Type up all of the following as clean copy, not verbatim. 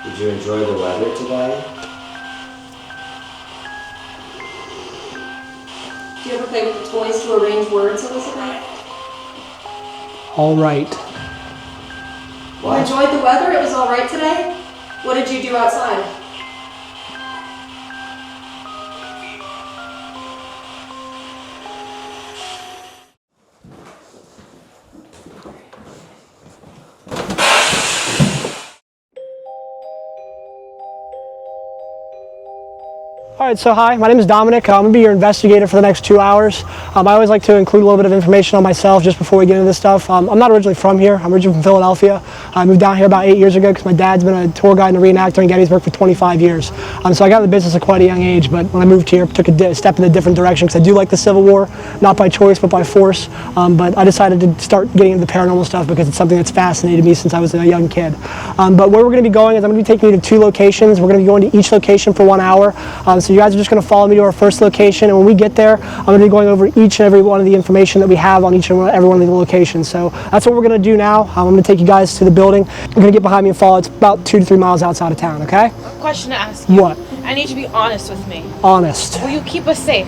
Did you enjoy the weather today? Do you ever play with the toys to arrange words, Elizabeth? All right. You enjoyed the weather? It was all right today? What did you do outside? All right, so hi, my name is Dominic. I'm gonna be your investigator for the next 2 hours. I always like to include a little bit of information on myself just before we get into this stuff. I'm not originally from here. I'm originally from Philadelphia. I moved down here about 8 years ago because my dad's been a tour guide and a reenactor in Gettysburg for 25 years. So I got in the business at quite a young age, but when I moved here, took a step in a different direction because I do like the Civil War, not by choice, but by force. But I decided to start getting into the paranormal stuff because it's something that's fascinated me since I was a young kid. But where we're gonna be going is I'm gonna be taking you to 2 locations. We're gonna be going to each location for 1 hour. So you guys are just gonna follow me to our first location, and when we get there, I'm gonna be going over each and every one of the information that we have on each and every one of the locations. So that's what we're gonna do now. I'm gonna take you guys to the building. You're gonna get behind me and follow. It's about 2 to 3 miles outside of town, okay? Question to ask you. What? I need you to be honest with me. Honest. Will you keep us safe?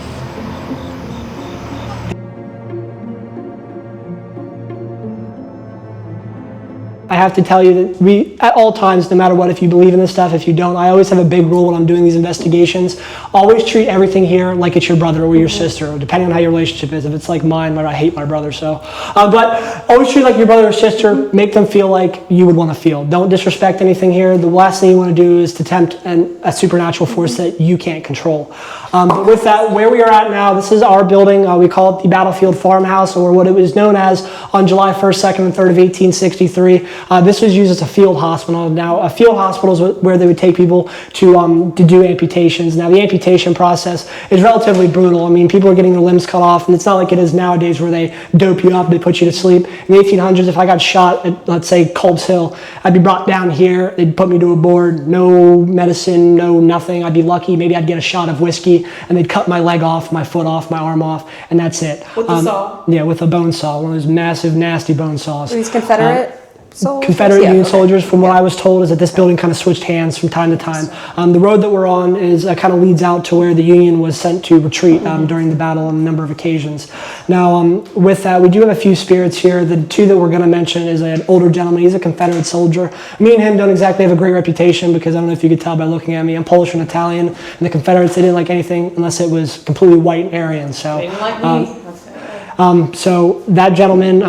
I have to tell you that we, at all times, no matter what, if you believe in this stuff, if you don't, I always have a big rule when I'm doing these investigations. Always treat everything here like it's your brother or your sister, depending on how your relationship is. If it's like mine, I hate my brother, so. But always treat like your brother or sister, make them feel like you would want to feel. Don't disrespect anything here. The last thing you want to do is to tempt a supernatural force that you can't control. But with that, where we are at now, this is our building. We call it the Battlefield Farmhouse, or what it was known as on July 1st, 2nd, and 3rd of 1863. This was used as a field hospital. Now, a field hospital is where they would take people to do amputations. Now, the amputation process is relatively brutal. I mean, people are getting their limbs cut off, and it's not like it is nowadays where they dope you up, they put you to sleep. In the 1800s, if I got shot at, let's say, Culp's Hill, I'd be brought down here, they'd put me to a board, no medicine, no nothing. I'd be lucky, maybe I'd get a shot of whiskey, and they'd cut my leg off, my foot off, my arm off, and that's it. With the saw? Yeah, with a bone saw, one of those massive, nasty bone saws. Were these Confederate? Confederate Union soldiers, from what I was told, is that this building kind of switched hands from time to time. The road that we're on is kind of leads out to where the Union was sent to retreat during the battle on a number of occasions. Now, with that, we do have a few spirits here. The 2 that we're going to mention is an older gentleman. He's a Confederate soldier. Me and him don't exactly have a great reputation because I don't know if you could tell by looking at me. I'm Polish and Italian, and the Confederates, they didn't like anything unless it was completely white and Aryan. So, They didn't like me. So that gentleman,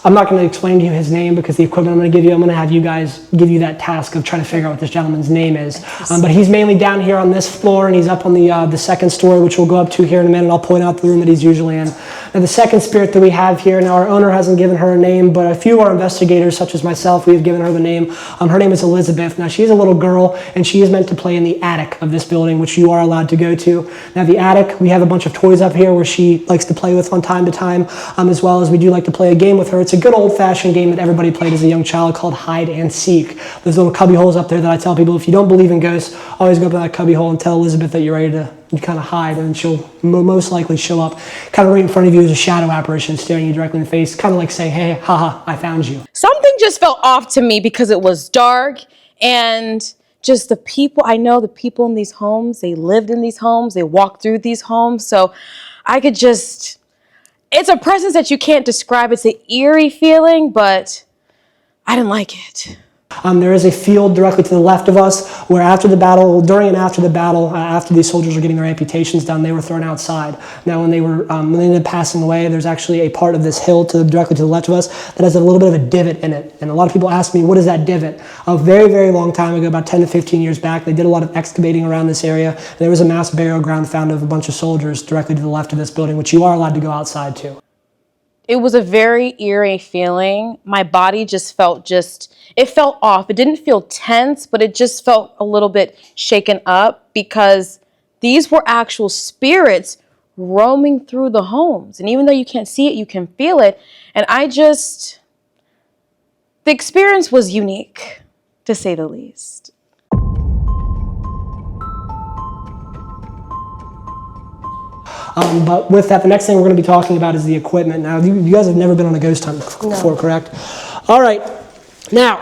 I'm not going to explain to you his name because the equipment I'm going to give you, I'm going to have you guys give you that task of trying to figure out what this gentleman's name is. But he's mainly down here on this floor, and he's up on the 2nd story, which we'll go up to here in a minute. I'll point out the room that he's usually in. Now, the second spirit that we have here, now our owner hasn't given her a name, but a few of our investigators, such as myself, we have given her the name. Her name is Elizabeth. Now, she's a little girl, and she is meant to play in the attic of this building, which you are allowed to go to. Now, the attic, we have a bunch of toys up here where she likes to play with from time to time, as well as we do like to play a game with her. It's a good old-fashioned game that everybody played as a young child called hide and seek. There's little cubby holes up there that I tell people, if you don't believe in ghosts, always go up in that cubby hole and tell Elizabeth that you're ready to kind of hide, and she'll most likely show up kind of right in front of you as a shadow apparition staring you directly in the face, kind of like saying, hey, haha, I found you. Something just felt off to me because it was dark, and just the people, I know the people in these homes, they lived in these homes, they walked through these homes, so I could just, it's a presence that you can't describe. It's an eerie feeling, but I didn't like it. There is a field directly to the left of us where after the battle, during and after the battle, after these soldiers were getting their amputations done, they were thrown outside. Now, when they ended up passing away, there's actually a part of this hill directly to the left of us that has a little bit of a divot in it. And a lot of people ask me, what is that divot? A very, very long time ago, about 10 to 15 years back, they did a lot of excavating around this area. And there was a mass burial ground found of a bunch of soldiers directly to the left of this building, which you are allowed to go outside to. It was a very eerie feeling. My body just felt it felt off. It didn't feel tense, but it just felt a little bit shaken up because these were actual spirits roaming through the homes. And even though you can't see it, you can feel it. And the experience was unique, to say the least. But with that, the next thing we're going to be talking about is the equipment. Now, you guys have never been on a ghost hunt before, correct? All right. Now,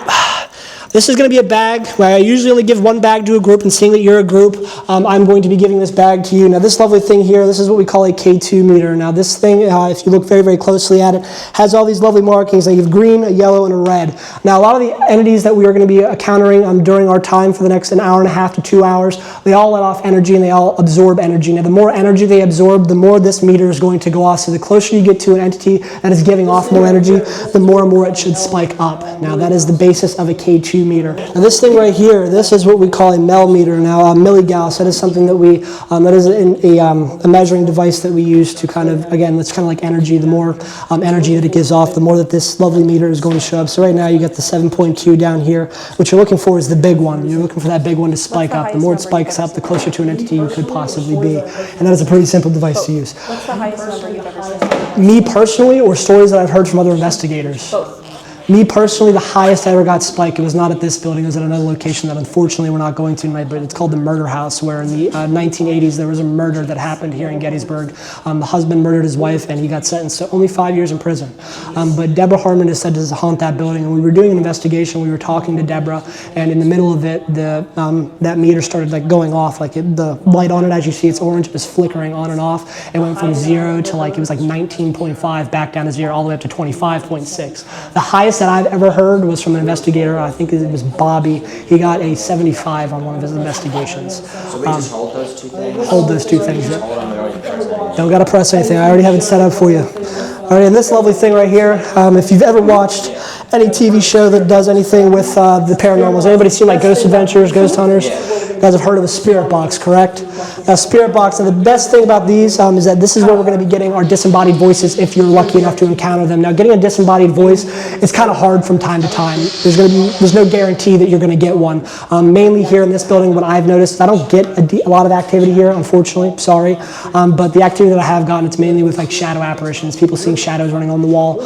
This is going to be a bag where I usually only give one bag to a group, and seeing that you're a group, I'm going to be giving this bag to you. Now this lovely thing here, this is what we call a K2 meter. Now this thing, if you look very, very closely at it, has all these lovely markings. They have green, a yellow, and a red. Now a lot of the entities that we are going to be encountering during our time for the next an hour and a half to 2 hours, they all let off energy and they all absorb energy. Now the more energy they absorb, the more this meter is going to go off. So the closer you get to an entity that is giving off more energy, the more and more it should spike up. Now that is the basis of a K2 meter. Now this thing right here, this is what we call a Mel meter. Now milligauss, that is something that we, that is a measuring device that we use to kind of, again, that's kind of like energy. The more energy that it gives off, the more that this lovely meter is going to show up. So right now you got the 7.2 down here. What you're looking for is the big one. You're looking for that big one to spike up. The more it spikes up, the closer to an entity you could possibly be. And that is a pretty simple device to use. What's the highest number you've ever seen? Me personally, or stories that I've heard from other investigators? Both. Me personally, the highest I ever got spike, it was not at this building, it was at another location that unfortunately we're not going to tonight, but it's called the Murder House, where in the 1980s there was a murder that happened here in Gettysburg. The husband murdered his wife and he got sentenced to only 5 years in prison. But Deborah Harmon is said to haunt that building, and we were doing an investigation, we were talking to Deborah, and in the middle of it, that meter started like going off, like the light on it, as you see, it's orange, it was flickering on and off. It went from 0 to like, it was like 19.5, back down to 0, all the way up to 25.6. The highest that I've ever heard was from an investigator, I think it was Bobby. He got a 75 on one of his investigations. So we just hold those two things? Hold those two things. Hold on, we already press anything. Don't got to press anything. I already have it set up for you. All right, and this lovely thing right here, if you've ever watched any TV show that does anything with the paranormal, has anybody seen like Ghost Adventures, Ghost Hunters? You guys have heard of a spirit box, correct? Now, spirit box, and the best thing about these is that this is where we're going to be getting our disembodied voices if you're lucky enough to encounter them. Now, getting a disembodied voice is kind of hard from time to time. There's no guarantee that you're going to get one. Mainly here in this building, what I've noticed is I don't get a lot of activity here, unfortunately, sorry. But the activity that I have gotten, it's mainly with like shadow apparitions, people seeing shadows running on the wall,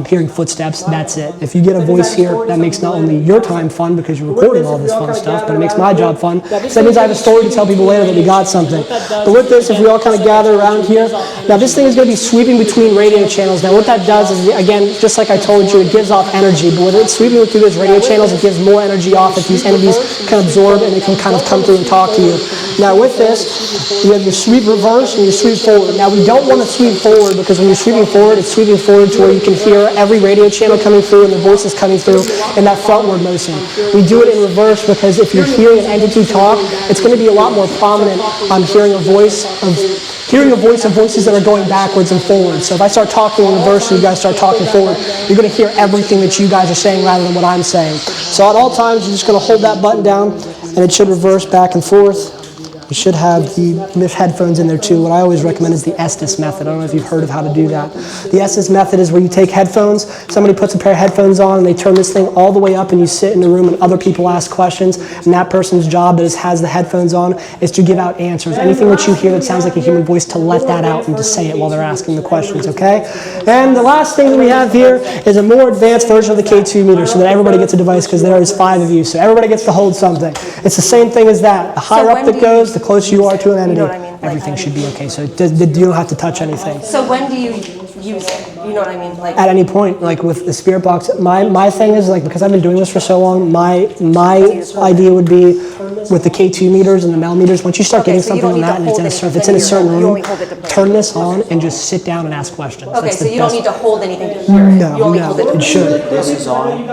hearing footsteps, that's it. If you get a voice here, that makes not only your time fun because you're recording all this fun stuff, but it makes my job fun. So that means I have a story to tell people later that we got something. But with this, if we all kind of gather around here, now this thing is going to be sweeping between radio channels. Now what that does is, again, just like I told you, it gives off energy. But when it's sweeping through those radio channels, it gives more energy off that these entities can absorb, and they can kind of come through and talk to you. Now with this, you have your sweep reverse and your sweep forward. Now we don't want to sweep forward because when you're sweeping forward, it's sweeping forward to where you can hear every radio channel coming through and the voices coming through in that frontward motion. We do it in reverse because if you're hearing an entity talk, it's going to be a lot more prominent on hearing a voice of voices that are going backwards and forwards. So if I start talking in reverse and you guys start talking forward, you're going to hear everything that you guys are saying rather than what I'm saying. So at all times, you're just going to hold that button down and it should reverse back and forth. You should have the headphones in there too. What I always recommend is the Estes method. I don't know if you've heard of how to do that. The Estes method is where you take headphones, somebody puts a pair of headphones on and they turn this thing all the way up and you sit in the room and other people ask questions, and that person's job that has the headphones on is to give out answers. Anything that you hear that sounds like a human voice, to let that out and to say it while they're asking the questions, okay? And the last thing that we have here is a more advanced version of the K2 meter so that everybody gets a device, because there is 5 of you, so everybody gets to hold something. It's the same thing as that. The higher up that goes, the closer you are to an entity, You know what I mean? Like, everything should be okay. So you don't have to touch anything. So when do you use it? You know what I mean? Like At any point, like with the spirit box, my thing is like, because I've been doing this for so long, my idea would be with the K2 meters and the Mel meters, once you start getting so you something don't on need that to and hold if it's in a certain you room, only hold it to play. turn this on and just sit down and ask questions. Okay, That's so the you don't best. need to hold anything to hear it. No, You only hold it to it should. This is on.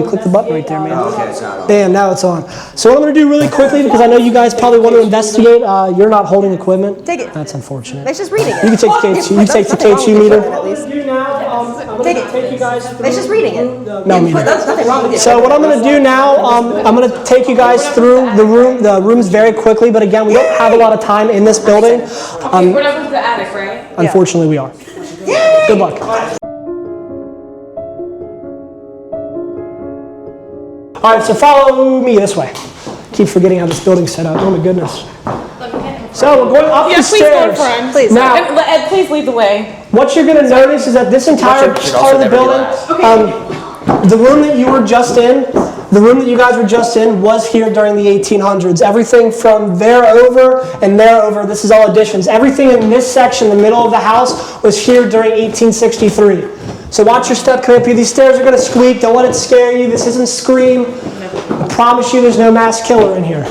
Click the button right there, man. Oh, okay, it's not on. Bam, now it's on. So what I'm going to do really quickly, because I know you guys probably want to investigate, you're not holding equipment. Take it. That's unfortunate. It's just reading it. You can take the K2, you take the K2 meter. At least. Do now, I'm going to take you guys through. It's just reading it. No meter. There's nothing wrong with it. So what I'm going to do now, I'm going to take you guys through the rooms very quickly, but again, we don't have a lot of time in this building. We're not to the attic, right? Unfortunately, we are. Good luck. All right, so follow me this way. Keep forgetting how this building's set up. Oh my goodness. So we're going up the Please go in stairs. front. Please. Now, Ed, please lead the way. what you're going to notice is that this entire Should part of the also building, never the room that you were just in, the room that you guys were just in was here during the 1800s. Everything from there over and there over, this is all additions. Everything in this section, the middle of the house, was here during 1863. So watch your step come up here. These stairs are going to squeak. Don't let it scare you. This isn't Scream. I promise you there's no mass killer in here.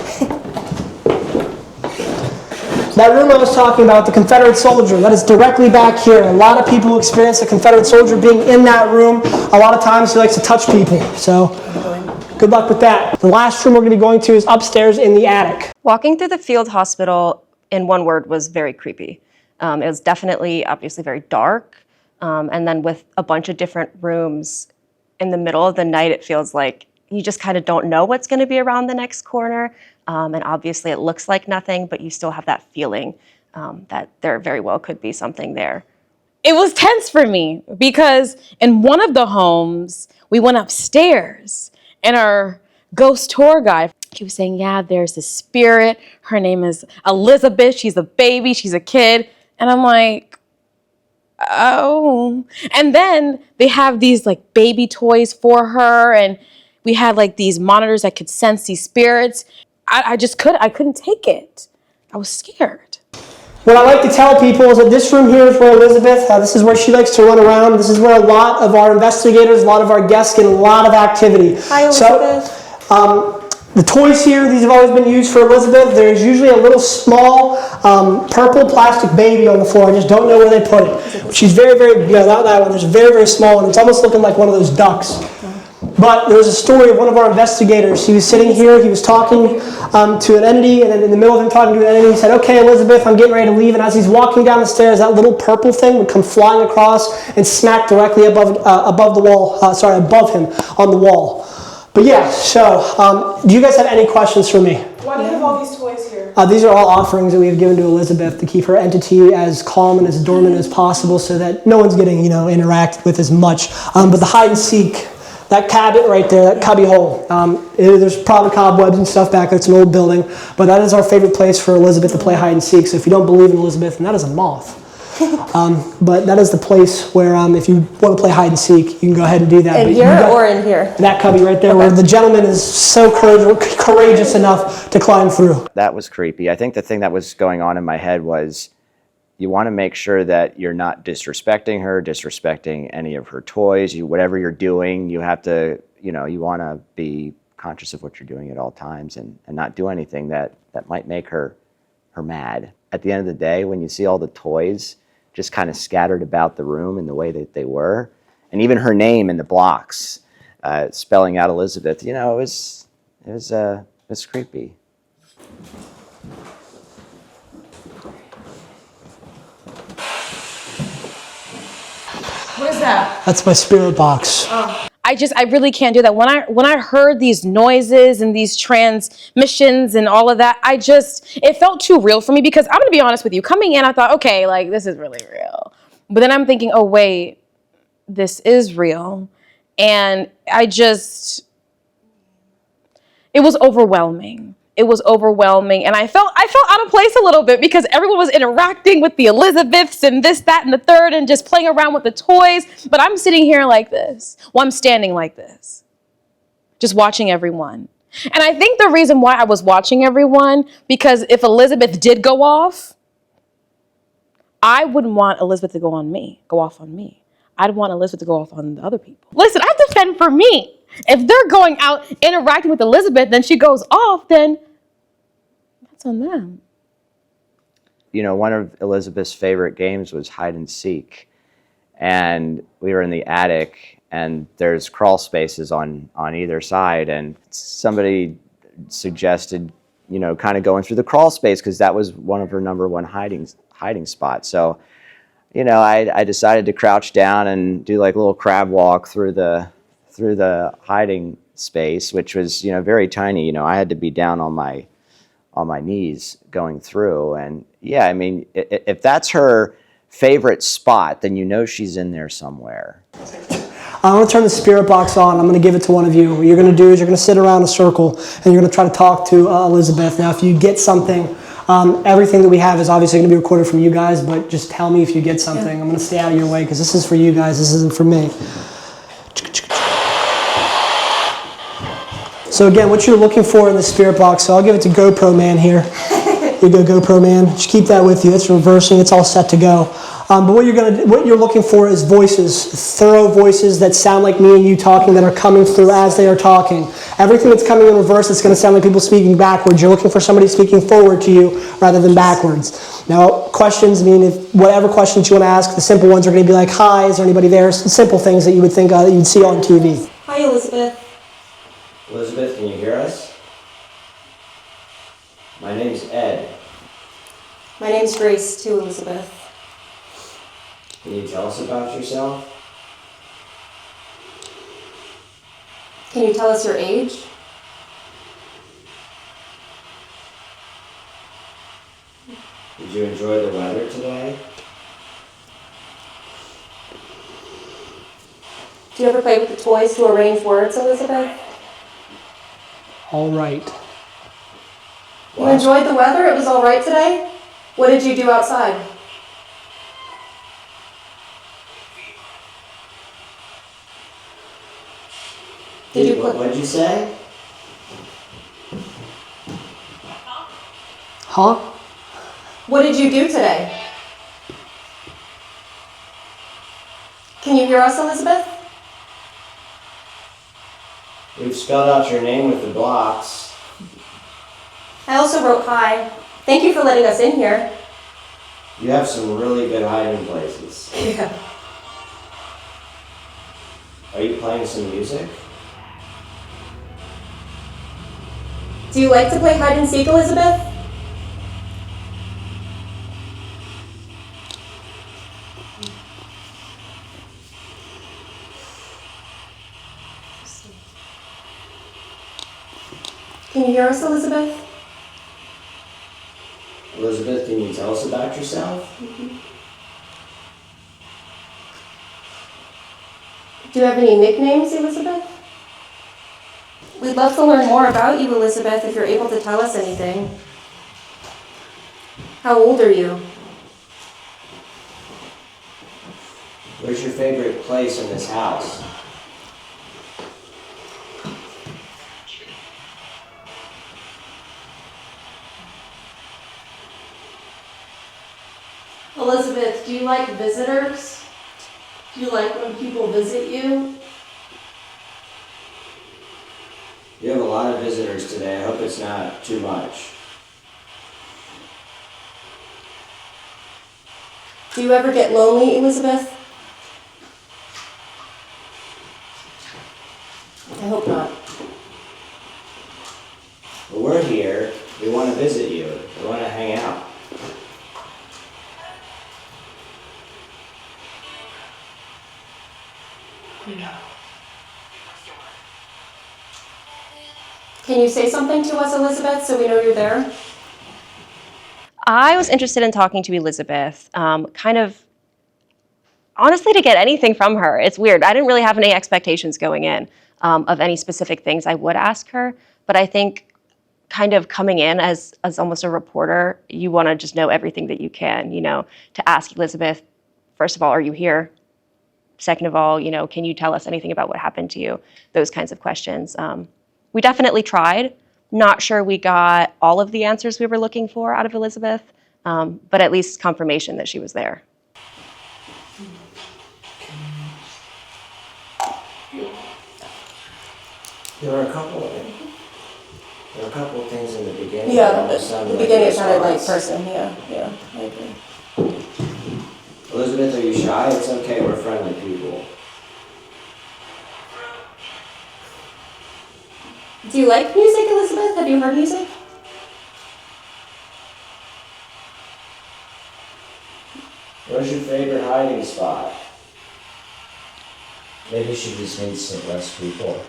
That room I was talking about, the Confederate soldier, that is directly back here. A lot of people experience the Confederate soldier being in that room. A lot of times he likes to touch people. So good luck with that. The last room we're going to be going to is upstairs in the attic. Walking through the field hospital, in one word, was very creepy. It was definitely, obviously, very dark. And then with a bunch of different rooms in the middle of the night, it feels like you just kind of don't know what's going to be around the next corner. And obviously it looks like nothing, but you still have that feeling that there very well could be something there. It was tense for me because in one of the homes, we went upstairs and our ghost tour guide, he was saying, yeah, there's a spirit. Her name is Elizabeth. She's a baby. She's a kid. And I'm like, oh. And then they have these like baby toys for her. And we had like these monitors that could sense these spirits. I couldn't take it. I was scared. What I like to tell people is that this room here is where Elizabeth, this is where she likes to run around. This is where a lot of our investigators, a lot of our guests get a lot of activity. Hi, Elizabeth. So, the toys here, these have always been used for Elizabeth. There's usually a little small purple plastic baby on the floor. I just don't know where they put it. She's very, very, that one, there's a very, very small one. It's almost looking like one of those ducks. But there was a story of one of our investigators. He was sitting here, he was talking to an entity, and in the middle of him talking to an entity, he said, okay, Elizabeth, I'm getting ready to leave. And as he's walking down the stairs, that little purple thing would come flying across and smack directly above the wall, above him on the wall. But yeah, so do you guys have any questions for me? Why do you have all these toys here? These are all offerings that we have given to Elizabeth to keep her entity as calm and as dormant as possible so that no one's getting, interacted with as much. But the hide and seek, that cabinet right there, that cubby hole, there's probably cobwebs and stuff back there. It's an old building. But that is our favorite place for Elizabeth to play hide and seek. So if you don't believe in Elizabeth, and that is a moth. But that is the place where if you want to play hide and seek, you can go ahead and do that. In here or in here? That cubby right there, where the gentleman is so courageous enough to climb through. That was creepy. I think the thing that was going on in my head was you want to make sure that you're not disrespecting her, disrespecting any of her toys. Whatever you're doing, you have to, you want to be conscious of what you're doing at all times and not do anything that might make her mad. At the end of the day, when you see all the toys just kind of scattered about the room in the way that they were, and even her name in the blocks, spelling out Elizabeth, it was creepy. What is that? That's my spirit box. I really can't do that. When I heard these noises and these transmissions and all of that, it felt too real for me because I'm gonna be honest with you. Coming in, I thought, okay, like this is really real. But then I'm thinking, oh wait, this is real. And it was overwhelming. It was overwhelming. And I felt out of place a little bit because everyone was interacting with the Elizabeths and this, that, and the third and just playing around with the toys. But I'm sitting here like this. Well, I'm standing like this, just watching everyone. And I think the reason why I was watching everyone, because if Elizabeth did go off, I wouldn't want Elizabeth to go off on me. I'd want Elizabeth to go off on the other people. Listen, I have to fend for me. If they're going out interacting with Elizabeth, then she goes off, then that's on them. One of Elizabeth's favorite games was hide and seek. And we were in the attic, and there's crawl spaces on either side. And somebody suggested, kind of going through the crawl space because that was one of her number one hiding spots. So, I decided to crouch down and do like a little crab walk through the hiding space, which was, very tiny. I had to be down on my knees going through. And yeah, I mean, if that's her favorite spot, then she's in there somewhere. I'm going to turn the spirit box on. I'm going to give it to one of you. What you're going to do is you're going to sit around a circle and you're going to try to talk to Elizabeth. Now, if you get something, everything that we have is obviously going to be recorded from you guys, but just tell me if you get something. I'm going to stay out of your way because this is for you guys. This isn't for me. So again, what you're looking for in the spirit box, so I'll give it to GoPro Man here. Here you go, GoPro Man. Just keep that with you. It's reversing. It's all set to go. But what you're looking for is voices, thorough voices that sound like me and you talking, that are coming through as they are talking. Everything that's coming in reverse, it's going to sound like people speaking backwards. You're looking for somebody speaking forward to you rather than backwards. Now, questions mean whatever questions you want to ask, the simple ones are going to be like, hi, is there anybody there? Simple things that you would think that you'd see on TV. Hi, Elizabeth. Elizabeth, can you hear us? My name's Ed. My name's Grace, too, Elizabeth. Can you tell us about yourself? Can you tell us your age? Did you enjoy the weather today? Do you ever play with the toys to arrange words, Elizabeth? All right. You enjoyed the weather? It was all right today? What did you do outside? What did you say? Huh? What did you do today? Can you hear us, Elizabeth? We've spelled out your name with the blocks. I also wrote hi. Thank you for letting us in here. You have some really good hiding places. Yeah. Are you playing some music? Do you like to play hide and seek, Elizabeth? Can you hear us, Elizabeth? Elizabeth, can you tell us about yourself? Do you have any nicknames, Elizabeth? We'd love to learn more about you, Elizabeth, if you're able to tell us anything. How old are you? Where's your favorite place in this house? Elizabeth, do you like visitors? Do you like when people visit you? You have a lot of visitors today. I hope it's not too much. Do you ever get lonely, Elizabeth? I hope not. Well, we're here. We want to visit you. We want to hang out. Can you say something to us, Elizabeth, so we know you're there? I was interested in talking to Elizabeth, kind of honestly to get anything from her. It's weird. I didn't really have any expectations going in of any specific things I would ask her, but I think kind of coming in as almost a reporter, you want to just know everything that you can, to ask Elizabeth, first of all, are you here? Second of all, can you tell us anything about what happened to you? Those kinds of questions. We definitely tried. Not sure we got all of the answers we were looking for out of Elizabeth, but at least confirmation that she was there. There were a couple of things in the beginning. Yeah, that almost sounded the like beginning it sounded like response. person, yeah, I agree. Elizabeth, are you shy? It's okay, we're friendly people. Do you like music, Elizabeth? Have you heard music? Where's your favorite hiding spot? Maybe she just needs some less people.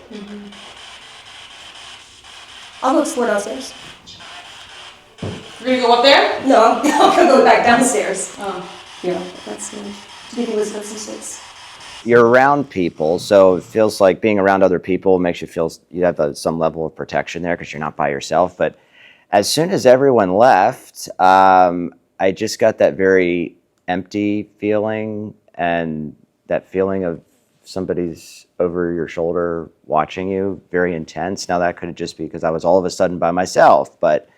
I'll go explore downstairs. We're gonna go up there? No, I'm gonna go back downstairs. Oh. Yeah, that's good. Do you think Elizabeth sits? You're around people, so it feels like being around other people makes you feel you have some level of protection there because you're not by yourself. But as soon as everyone left, I just got that very empty feeling and that feeling of somebody's over your shoulder watching you, very intense. Now that could just be because I was all of a sudden by myself, but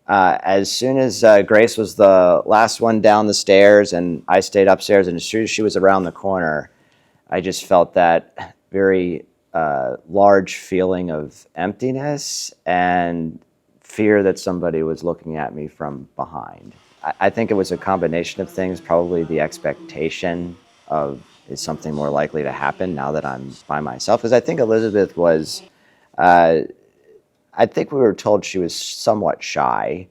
As soon as Grace was the last one down the stairs and I stayed upstairs, and as soon as she was around the corner, I just felt that very large feeling of emptiness and fear that somebody was looking at me from behind. I think it was a combination of things, probably the expectation of, is something more likely to happen now that I'm by myself? Because I think Elizabeth was, I think we were told she was somewhat shy.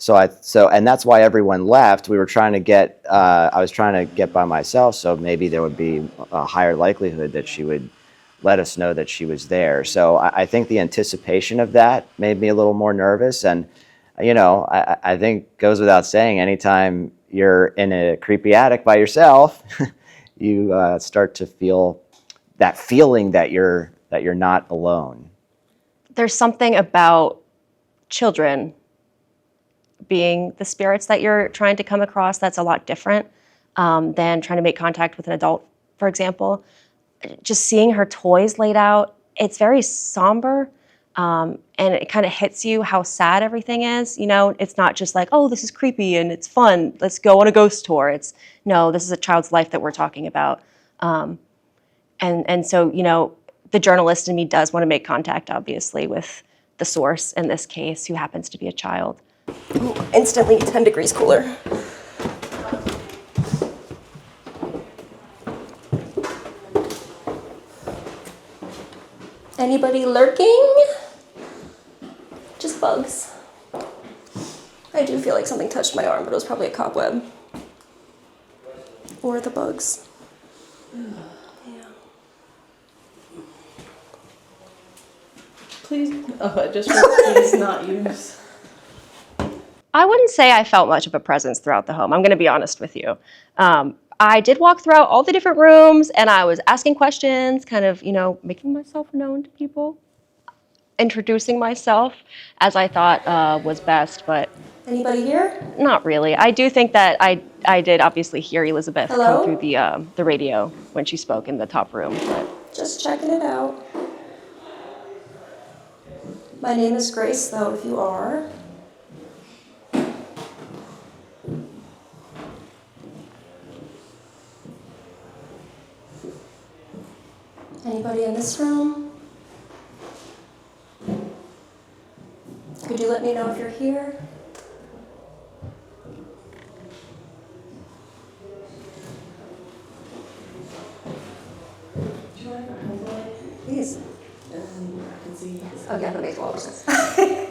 And that's why everyone left. We were trying to get, I was trying to get by myself, so maybe there would be a higher likelihood that she would let us know that she was there. So I think the anticipation of that made me a little more nervous. And, you know, I think goes without saying, anytime you're in a creepy attic by yourself, you start to feel that feeling that you're not alone. There's something about children being the spirits that you're trying to come across that's a lot different than trying to make contact with an adult, for example. Just seeing her toys laid out, it's very somber, and it kind of hits you how sad everything is. You know, it's not just like, oh, this is creepy and it's fun, let's go on a ghost tour. It's, no, this is a child's life that we're talking about. And so, you know, the journalist in me does want to make contact, obviously, with the source in this case, who happens to be a child. Ooh, instantly 10 degrees cooler. Anybody lurking? Just bugs. I do feel like something touched my arm, but it was probably a cobweb. Or the bugs. Yeah. Please, please not use. I wouldn't say I felt much of a presence throughout the home. I'm going to be honest with you. I did walk throughout all the different rooms, and I was asking questions, kind of, you know, making myself known to people, introducing myself as I thought was best, but... Anybody here? Not really. I do think that I did obviously hear Elizabeth Hello? come through the radio when she spoke in the top room, but... Just checking it out. My name is Grace, though, if you are. Anybody in this room? Could you let me know if you're here? Please. I can see. Oh, yeah, that makes a lot of sense. Anybody?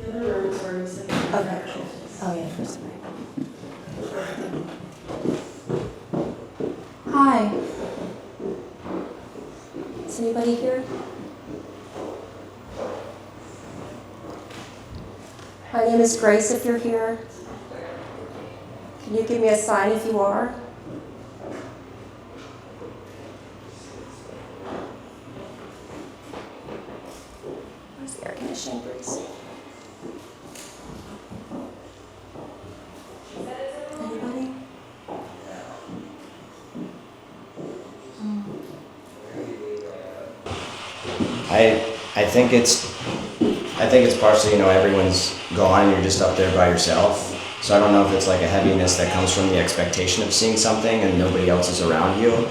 The other room is where he's sitting. Okay. Oh, yeah, first one. Hi. Is anybody here? My name is Grace, if you're here. Can you give me a sign if you are? Where's the air conditioning, Grace? Anybody? I think it's partially, you know, everyone's gone, you're just up there by yourself. So I don't know if it's like a heaviness that comes from the expectation of seeing something and nobody else is around you.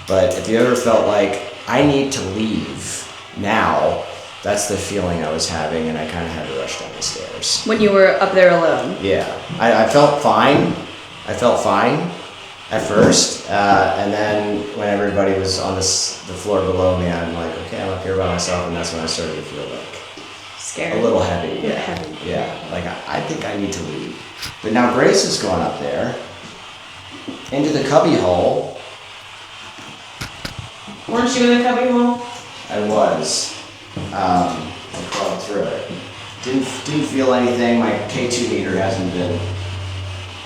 But if you ever felt like, I need to leave now, that's the feeling I was having, and I kind of had to rush down the stairs. When you were up there alone? Yeah, I felt fine. I felt fine at first, and then when everybody was on the floor below me, I'm like, okay, I'm up here by myself, and that's when I started to feel like Scared? a little heavy. Yeah, heavy. Yeah, like I think I need to leave. But now Grace has gone up there into the cubby hole. Weren't you in the cubby hole? I was. I crawled through it. Didn't feel anything. My K2 meter hasn't been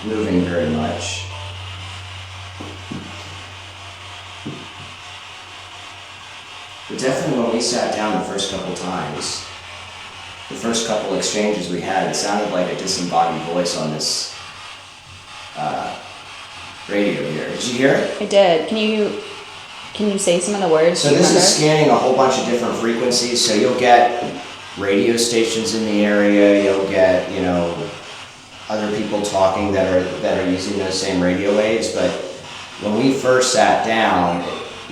moving very much. But definitely when we sat down the first couple times, the first couple exchanges we had, it sounded like a disembodied voice on this radio here. Did you hear it? I did. Can you Can you say some of the words? So Do you this is remember? scanning a whole bunch of different frequencies. So you'll get radio stations in the area. You'll get, you know, other people talking that are using those same radio waves. But when we first sat down,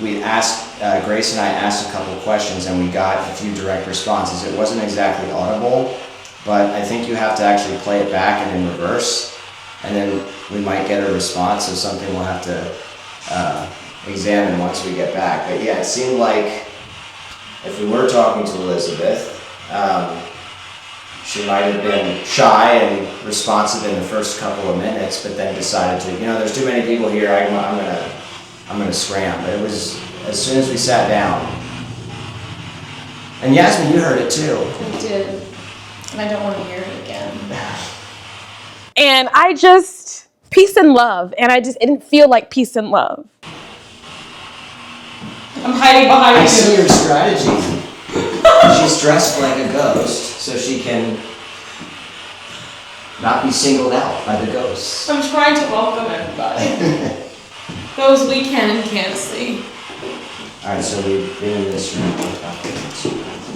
we asked Grace and I asked a couple of questions, and we got a few direct responses. It wasn't exactly audible, but I think you have to actually play it back and in reverse, and then we might get a response. So something we'll have to examine once we get back. But yeah, it seemed like if we were talking to Elizabeth, she might have been shy and responsive in the first couple of minutes, but then decided to, you know, there's too many people here, I'm gonna scram. But it was as soon as we sat down. And Yasmine, you heard it too. I did. And I don't want to hear it again. And I just, peace and love. And it didn't feel like peace and love. I'm hiding behind I you. see your strategy. She's dressed like a ghost, so she can not be singled out by the ghosts. I'm trying to welcome everybody. Those we can and can't see. Alright, so we've been in this room.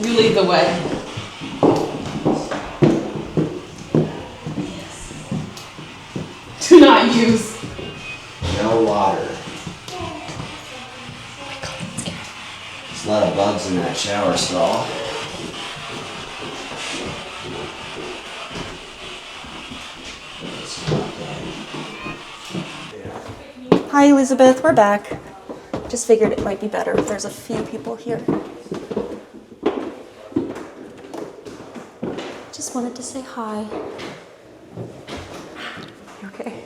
You lead the way. Do not use. No water. There's a lot of bugs in that shower stall. Hi, Elizabeth. We're back. Just figured it might be better if there's a few people here. Just wanted to say hi. Okay.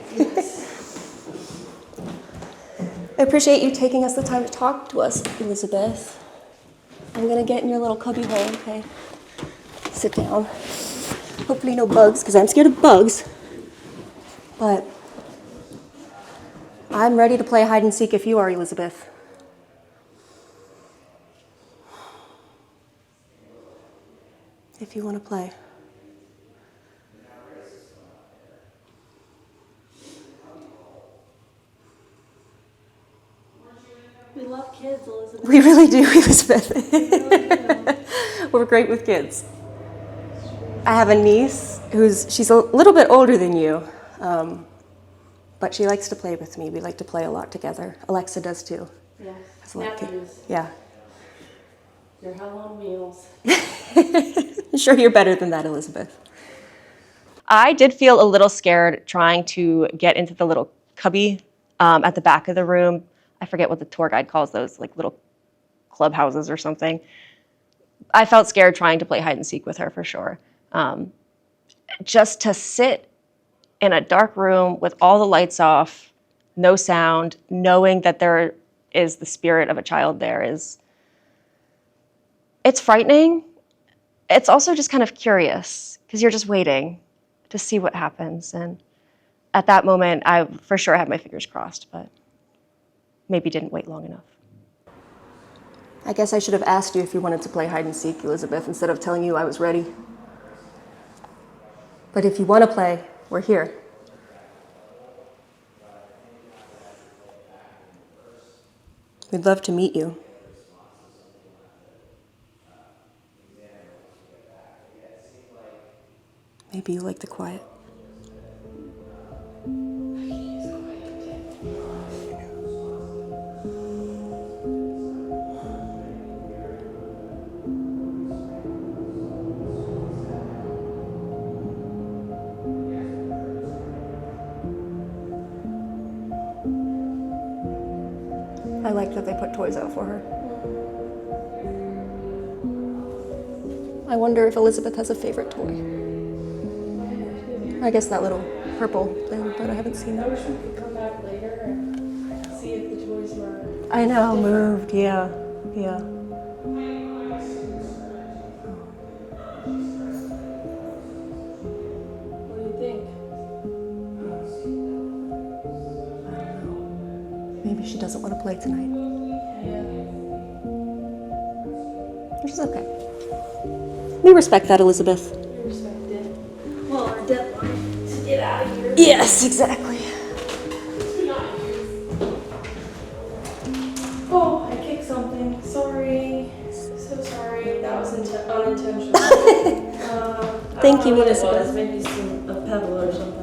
I appreciate you taking us the time to talk to us, Elizabeth. I'm gonna get in your little cubby hole, okay? Sit down. Hopefully no bugs, because I'm scared of bugs. But I'm ready to play hide and seek if you are, Elizabeth. If you want to play. We love kids, Elizabeth. We really do, Elizabeth. We're great with kids. I have a niece she's a little bit older than you, but she likes to play with me. We like to play a lot together. Alexa does too. Yeah. It's a lot of kid- Nephews. Yeah. Your hell on wheels. I'm sure you're better than that, Elizabeth. I did feel a little scared trying to get into the little cubby at the back of the room. I forget what the tour guide calls those, like little clubhouses or something. I felt scared trying to play hide and seek with her for sure. Just to sit in a dark room with all the lights off, no sound, knowing that there is the spirit of a child there it's frightening. It's also just kind of curious because you're just waiting to see what happens. And at that moment, I for sure had my fingers crossed, but maybe didn't wait long enough. I guess I should have asked you if you wanted to play hide and seek, Elizabeth, instead of telling you I was ready. But if you want to play, we're here. We'd love to meet you. Maybe you like the quiet. I like that they put toys out for her. I wonder if Elizabeth has a favorite toy. I guess that little purple thing, but I haven't seen I that. wish we could come back later and see if the toys were. I know, moved, yeah, yeah. What do you think? Maybe she doesn't want to play tonight, Yeah. which is okay. We respect that, Elizabeth. We respect it. Well, our deadline to get out of here. Yes, exactly. Oh, I unintentional. Thank you, It Elizabeth. was maybe a pebble or something.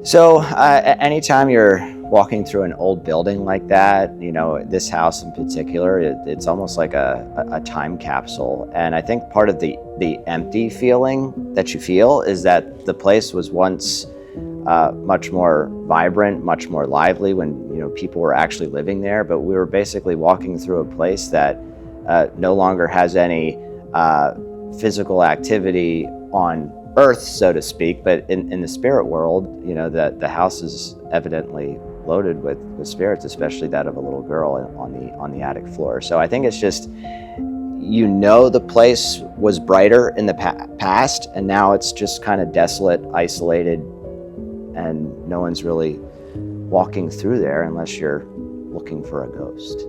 So anytime you're walking through an old building like that, this house in particular, it's almost like a time capsule. And I think part of the empty feeling that you feel is that the place was once much more vibrant, much more lively when people were actually living there. But we were basically walking through a place that no longer has any physical activity on Earth, so to speak, but in the spirit world, the house is evidently loaded with spirits, especially that of a little girl on the attic floor. So I think it's just, the place was brighter in the past, and now it's just kind of desolate, isolated, and no one's really walking through there unless you're looking for a ghost.